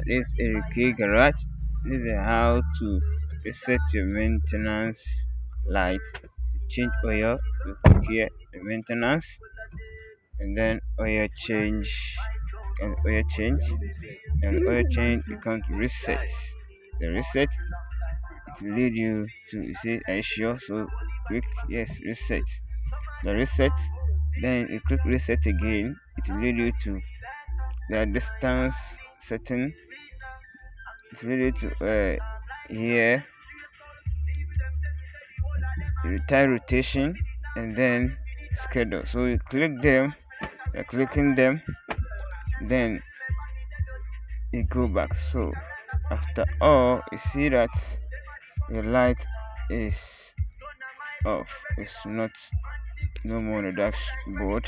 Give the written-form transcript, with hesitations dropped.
that is Erike Garage. This is how to reset your maintenance light. To change oil, you click here the maintenance, and then oil change, and oil change becomes reset. The reset, it will lead you to, you say, are you sure? So click yes, reset. The reset, then you click reset again. It will lead you to the distance setting. It will lead you to here retire rotation, and then schedule. So you click them, clicking them, then you go back. So after all, you see that the light is off. It's not no more on the dashboard.